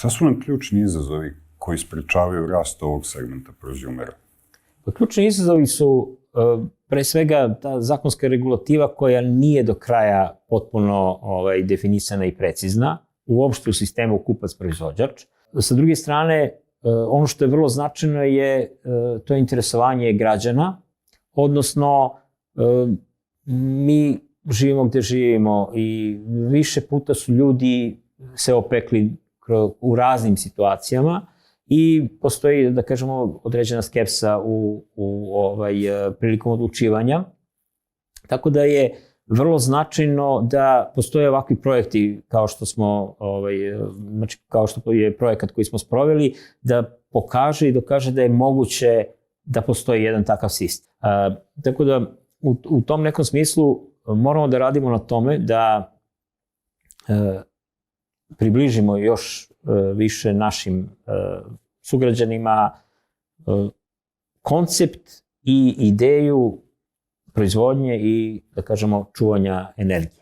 Šta su nam ključni izazovi koji sprečavaju rast ovog segmenta prozumera? Ključni izazovi su pre svega ta zakonska regulativa koja nije do kraja potpuno definisana i precizna, uopšte u sistemu kupac-proizvođač. Sa druge strane, ono što je vrlo značajno je to interesovanje građana, odnosno mi živimo gde živimo i više puta su ljudi se opekli u raznim situacijama i postoji, da kažemo, određena skepsa prilikom odlučivanja. Tako da je vrlo značajno da postoje ovakvi projekti kao što smo, znači kao što je projekat koji smo sproveli, da pokaže i dokaže da je moguće da postoji jedan takav sistem. Tako da u tom nekom smislu moramo da radimo na tome da približimo još više našim sugrađanima koncept i ideju proizvodnje i, da kažemo, čuvanja energije.